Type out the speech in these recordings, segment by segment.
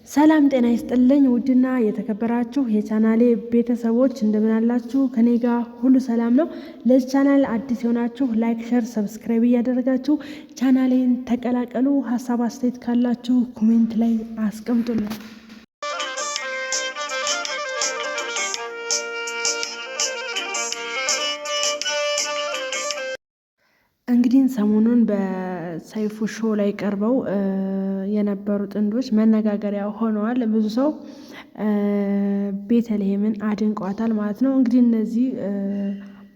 ሰላም ጤና ይስጥልኝ ውድና የተከበራችሁ የቻናሌ ቤተሰቦች እንደምን አላችሁ? ከኔ ጋር ሁሉ ሰላም ነው። ለዚህ ቻናል አዲስ የሆናችሁ ላይክ፣ ሸር፣ ሰብስክራይብ እያደረጋችሁ ቻናሌን ተቀላቀሉ። ሀሳብ አስተያየት ካላችሁ ኮሜንት ላይ አስቀምጡልኝ። እንግዲህ ሰሞኑን በሰይፉ ሾው ላይ ቀርበው የነበሩ ጥንዶች መነጋገሪያ ሆነዋል። ብዙ ሰው ቤተልሔምን አድንቋታል ማለት ነው። እንግዲህ እነዚህ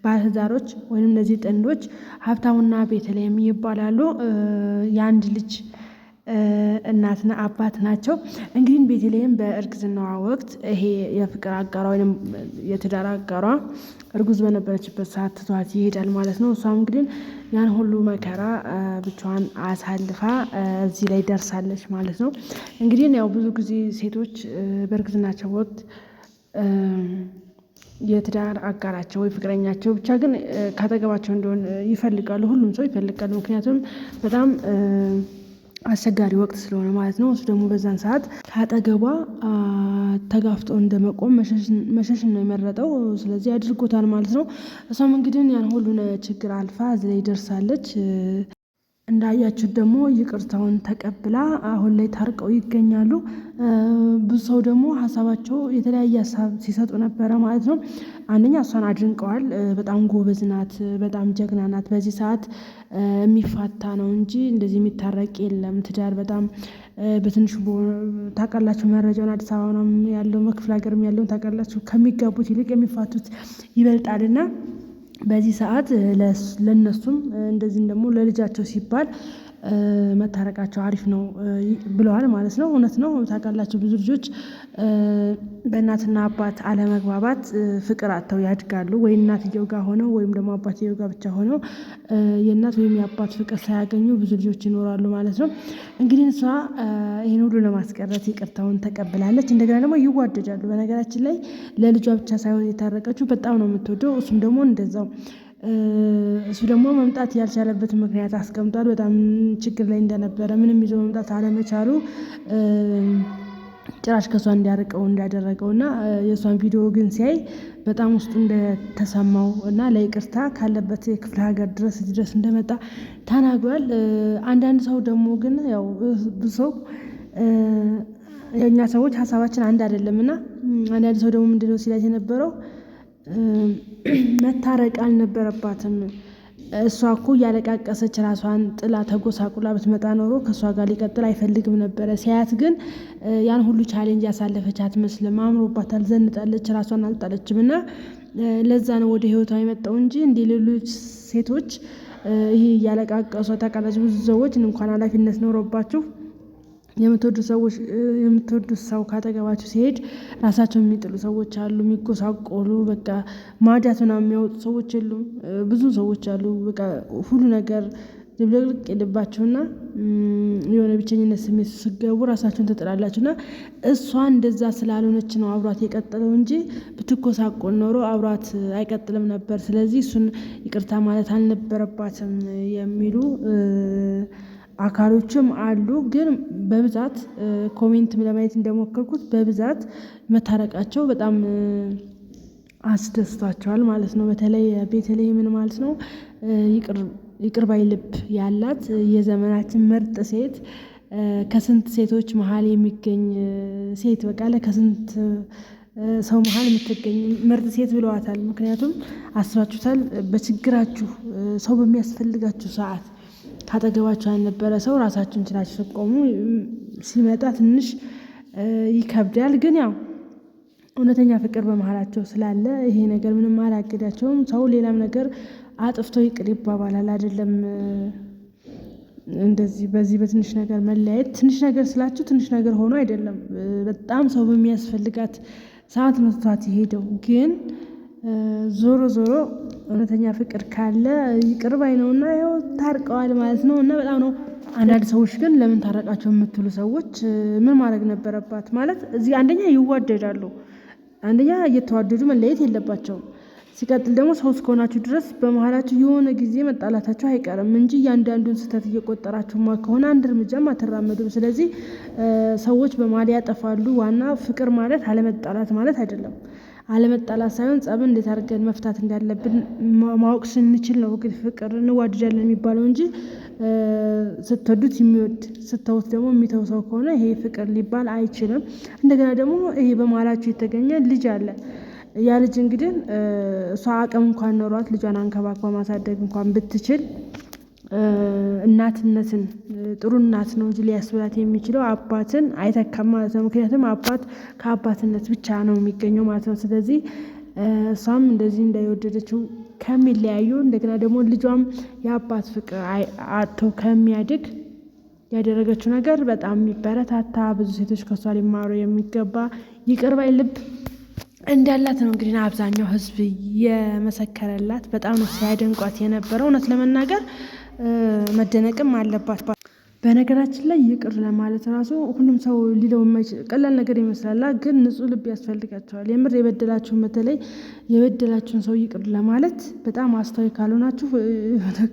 ባለትዳሮች ወይም እነዚህ ጥንዶች ሀብታሙና ቤተልሔም ይባላሉ። የአንድ ልጅ እናትና አባት ናቸው። እንግዲህ ቤተልሔም በእርግዝናዋ ወቅት ይሄ የፍቅር አጋሯ ወይም የትዳር አጋሯ እርጉዝ በነበረችበት ሰዓት ትቷት ይሄዳል ማለት ነው። እሷም እንግዲህ ያን ሁሉ መከራ ብቻዋን አሳልፋ እዚህ ላይ ደርሳለች ማለት ነው። እንግዲህ ያው ብዙ ጊዜ ሴቶች በእርግዝናቸው ወቅት የትዳር አጋራቸው ወይ ፍቅረኛቸው ብቻ ግን ካጠገባቸው እንደሆነ ይፈልጋሉ። ሁሉም ሰው ይፈልጋሉ። ምክንያቱም በጣም አስቸጋሪ ወቅት ስለሆነ ማለት ነው። እሱ ደግሞ በዛን ሰዓት ከአጠገቧ ተጋፍጦ እንደመቆም መሸሽን ነው የመረጠው። ስለዚህ አድርጎታል ማለት ነው። እሷም እንግዲህ ያን ሁሉ ችግር አልፋ እዚህ ላይ ደርሳለች። እንዳያችሁት ደግሞ ይቅርታውን ተቀብላ አሁን ላይ ታርቀው ይገኛሉ። ብዙ ሰው ደግሞ ሀሳባቸው የተለያየ ሀሳብ ሲሰጡ ነበረ ማለት ነው። አንደኛ እሷን አድንቀዋል። በጣም ጎበዝ ናት፣ በጣም ጀግና ናት። በዚህ ሰዓት የሚፋታ ነው እንጂ እንደዚህ የሚታረቅ የለም። ትዳር በጣም በትንሹ ታውቃላችሁ፣ መረጃውን አዲስ አበባ ነው ያለው፣ በክፍለ ሀገርም ያለውን ታውቃላችሁ። ከሚጋቡት ይልቅ የሚፋቱት ይበልጣልና በዚህ ሰዓት ለነሱም እንደዚህም ደግሞ ለልጃቸው ሲባል መታረቃቸው አሪፍ ነው ብለዋል ማለት ነው። እውነት ነው። ታውቃላችሁ ብዙ ልጆች በእናትና አባት አለመግባባት ፍቅር አጥተው ያድጋሉ። ወይ እናትየው ጋር ሆነው ወይም ደግሞ አባትየው ጋር ብቻ ሆነው የእናት ወይም የአባት ፍቅር ሳያገኙ ብዙ ልጆች ይኖራሉ ማለት ነው። እንግዲህ እሷ ይህን ሁሉ ለማስቀረት ይቅርታውን ተቀብላለች። እንደገና ደግሞ ይዋደዳሉ። በነገራችን ላይ ለልጇ ብቻ ሳይሆን የታረቀችው በጣም ነው የምትወደው። እሱም ደግሞ እንደዛው። እሱ ደግሞ መምጣት ያልቻለበት ምክንያት አስቀምጧል። በጣም ችግር ላይ እንደነበረ ምንም ይዞ መምጣት አለመቻሉ ጭራሽ ከሷ እንዲያርቀው እንዳደረገው እና የእሷን ቪዲዮ ግን ሲያይ በጣም ውስጡ እንደተሰማው እና ለይቅርታ ካለበት የክፍለ ሀገር ድረስ እንደመጣ ተናግሯል። አንዳንድ ሰው ደግሞ ግን ያው ብዙ ሰው የእኛ ሰዎች ሀሳባችን አንድ አይደለም እና አንዳንድ ሰው ደግሞ ምንድነው ሲላት የነበረው መታረቅ አልነበረባትም። እሷ እኮ እያለቃቀሰች ራሷን ጥላ ተጎሳቁላ ብትመጣ ኖሮ ከእሷ ጋር ሊቀጥል አይፈልግም ነበረ። ሲያያት ግን ያን ሁሉ ቻሌንጅ ያሳለፈች አትመስልም። አምሮባታል፣ ዘንጣለች፣ ራሷን አልጣለችም እና ለዛ ነው ወደ ህይወቷ የመጣው እንጂ እንዲህ ሌሎች ሴቶች ይሄ እያለቃቀሱ ታውቃላችሁ። ብዙ ሰዎች እንኳን ኃላፊነት ኖሮባችሁ የምትወዱት ሰው ካጠገባችሁ ሲሄድ ራሳቸውን የሚጥሉ ሰዎች አሉ። የሚጎሳቆሉ በቃ ማዳት ምናምን የሚያወጡ ሰዎች የሉም። ብዙ ሰዎች አሉ። በቃ ሁሉ ነገር ድብልቅልቅ የልባችሁና የሆነ ብቸኝነት ስሜት ስገቡ ራሳችሁን ትጥላላችሁና እሷ እንደዛ ስላልሆነች ነው አብሯት የቀጠለው እንጂ ብትጎሳቆል ኖሮ አብሯት አይቀጥልም ነበር። ስለዚህ እሱን ይቅርታ ማለት አልነበረባትም የሚሉ አካሎችም አሉ። ግን በብዛት ኮሜንት ለማየት እንደሞከርኩት በብዛት መታረቃቸው በጣም አስደስቷቸዋል ማለት ነው። በተለይ ቤተልሔምን ማለት ነው ይቅር ባይ ልብ ያላት የዘመናችን ምርጥ ሴት፣ ከስንት ሴቶች መሀል የሚገኝ ሴት፣ በቃ ከስንት ሰው መሀል የምትገኝ ምርጥ ሴት ብለዋታል። ምክንያቱም አስባችሁታል፣ በችግራችሁ ሰው በሚያስፈልጋችሁ ሰዓት ካጠገባቸው ያልነበረ ሰው ራሳችሁን ችላችሁ ስትቆሙ ሲመጣ ትንሽ ይከብዳል። ግን ያው እውነተኛ ፍቅር በመሀላቸው ስላለ ይሄ ነገር ምንም አላገዳቸውም። ሰው ሌላም ነገር አጥፍቶ ይቅር ይባባላል አይደለም። እንደዚህ በዚህ በትንሽ ነገር መለያየት፣ ትንሽ ነገር ስላችሁ ትንሽ ነገር ሆኖ አይደለም። በጣም ሰው በሚያስፈልጋት ሰዓት መስቷት የሄደው ግን ዞሮ ዞሮ እውነተኛ ፍቅር ካለ ይቅር ባይ ነውና ያው ታርቀዋል ማለት ነው። እና በጣም ነው። አንዳንድ ሰዎች ግን ለምን ታረቃቸው የምትሉ ሰዎች ምን ማድረግ ነበረባት ማለት እዚህ አንደኛ ይዋደዳሉ። አንደኛ እየተዋደዱ መለየት የለባቸውም። ሲቀጥል ደግሞ ሰው እስከሆናችሁ ድረስ በመሀላችሁ የሆነ ጊዜ መጣላታችሁ አይቀርም እንጂ እያንዳንዱን ስህተት እየቆጠራችሁማ ከሆነ አንድ እርምጃም አትራመዱም። ስለዚህ ሰዎች በመሀል ያጠፋሉ። ዋና ፍቅር ማለት አለመጣላት ማለት አይደለም። አለመጣላት ሳይሆን ጸብን እንዴት አድርገን መፍታት እንዳለብን ማወቅ ስንችል ነው እንግዲህ ፍቅር እንዋደዳለን የሚባለው እንጂ ስትወዱት የሚወድ ስተውት ደግሞ የሚተው ሰው ከሆነ ይሄ ፍቅር ሊባል አይችልም። እንደገና ደግሞ ይሄ በመሀላችሁ የተገኘ ልጅ አለ። ያ ልጅ እንግዲህ እሷ አቅም እንኳን ኖሯት ልጇን አንከባክባ ማሳደግ እንኳን ብትችል እናትነትን ጥሩ እናት ነው እንጂ ሊያስብላት የሚችለው አባትን አይተካም ማለት ነው። ምክንያቱም አባት ከአባትነት ብቻ ነው የሚገኘው ማለት ነው። ስለዚህ እሷም እንደዚህ እንዳይወደደችው ከሚለያዩ እንደገና ደግሞ ልጇም የአባት ፍቅር አጥቶ ከሚያድግ ያደረገችው ነገር በጣም የሚበረታታ ብዙ ሴቶች ከሷ ሊማሩ የሚገባ ይቅር ባይ ልብ እንዳላት ነው እንግዲህ አብዛኛው ሕዝብ የመሰከረላት። በጣም ነው ሲያደንቋት የነበረው። እውነት ለመናገር መደነቅም አለባት። በነገራችን ላይ ይቅር ለማለት ራሱ ሁሉም ሰው ሊለው ቀላል ነገር ይመስላል፣ ግን ንጹህ ልብ ያስፈልጋቸዋል። የምር የበደላችሁን በተለይ የበደላችሁን ሰው ይቅር ለማለት በጣም አስተዋይ ካልሆናችሁ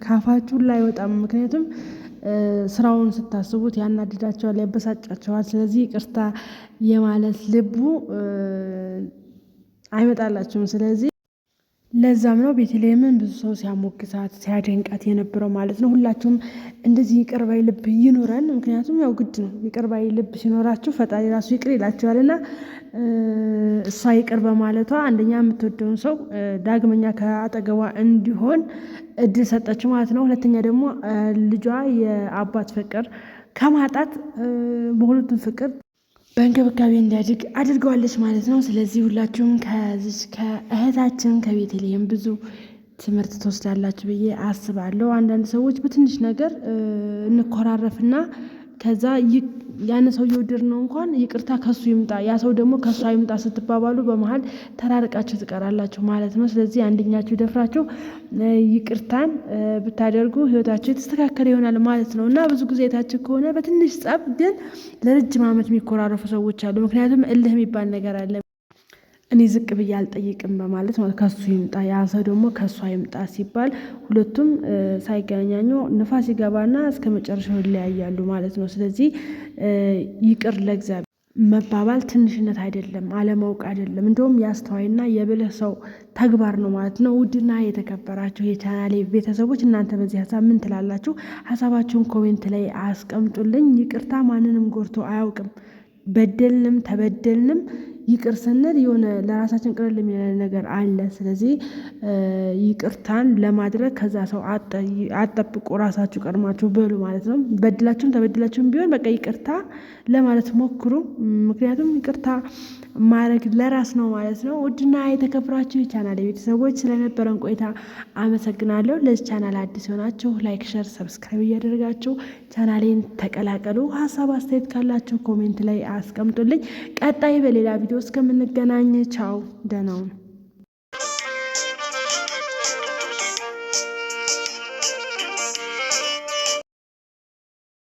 ካፋችሁ ላይ አይወጣም። ምክንያቱም ስራውን ስታስቡት ያናድዳቸዋል፣ ያበሳጫቸዋል። ስለዚህ ይቅርታ የማለት ልቡ አይመጣላችሁም። ስለዚህ ለዛም ነው ቤተልሔምን ብዙ ሰው ሲያሞግሳት ሲያደንቃት የነበረው ማለት ነው። ሁላችሁም እንደዚህ ይቅር ባይ ልብ ይኑረን። ምክንያቱም ያው ግድ ነው። ይቅር ባይ ልብ ሲኖራችሁ ፈጣሪ ራሱ ይቅር ይላችኋል። እና እሷ ይቅር በማለቷ አንደኛ የምትወደውን ሰው ዳግመኛ ከአጠገቧ እንዲሆን እድል ሰጠችው ማለት ነው። ሁለተኛ ደግሞ ልጇ የአባት ፍቅር ከማጣት በሁለቱም ፍቅር በእንክብካቤ እንዲያድግ አድርገዋለች ማለት ነው። ስለዚህ ሁላችሁም ከዚች ከእህታችን ከቤተልሔም ብዙ ትምህርት ትወስዳላችሁ ብዬ አስባለሁ። አንዳንድ ሰዎች በትንሽ ነገር እንኮራረፍና ከዛ ያን ሰው እየወደድ ነው እንኳን ይቅርታ ከሱ ይምጣ ያ ሰው ደግሞ ከሱ አይምጣ ስትባባሉ በመሀል ተራርቃችሁ ትቀራላችሁ ማለት ነው። ስለዚህ አንደኛችሁ ደፍራችሁ ይቅርታን ብታደርጉ ህይወታችሁ የተስተካከለ ይሆናል ማለት ነው። እና ብዙ ጊዜ የታችሁ ከሆነ በትንሽ ጸብ ግን ለረጅም ዓመት የሚኮራረፉ ሰዎች አሉ። ምክንያቱም እልህ የሚባል ነገር አለ። እኔ ዝቅ ብዬ አልጠይቅም በማለት ማለት ከሱ ይምጣ ያ ሰው ደግሞ ከሱ አይምጣ ሲባል ሁለቱም ሳይገናኙ ንፋስ ይገባና እስከ መጨረሻው ይለያያሉ ማለት ነው። ስለዚህ ይቅር ለእግዚአብሔር መባባል ትንሽነት አይደለም፣ አለማወቅ አይደለም። እንደውም የአስተዋይና የብልህ ሰው ተግባር ነው ማለት ነው። ውድና የተከበራችሁ የቻናሌ ቤተሰቦች እናንተ በዚህ ሀሳብ ምን ትላላችሁ? ሀሳባችሁን ኮሜንት ላይ አስቀምጡልኝ። ይቅርታ ማንንም ጎድቶ አያውቅም። በደልንም ተበደልንም ይቅር ስንል የሆነ ለራሳችን ቅለል የሚል ነገር አለ። ስለዚህ ይቅርታን ለማድረግ ከዛ ሰው አጠብቁ፣ ራሳችሁ ቀድማችሁ በሉ ማለት ነው። በድላችሁም ተበድላችሁም ቢሆን በቃ ይቅርታ ለማለት ሞክሩ። ምክንያቱም ይቅርታ ማድረግ ለራስ ነው ማለት ነው። ውድና የተከበራችሁ የቻናል ቤተሰቦች ስለነበረን ቆይታ አመሰግናለሁ። ለዚህ ቻናል አዲስ የሆናችሁ ላይክ፣ ሸር፣ ሰብስክራይብ እያደረጋችሁ ቻናሌን ተቀላቀሉ። ሀሳብ አስተያየት ካላችሁ ኮሜንት ላይ አስቀምጡልኝ። ቀጣይ በሌላ ቪዲዮ እስከምንገናኝ ቻው፣ ደህና ሁኑ።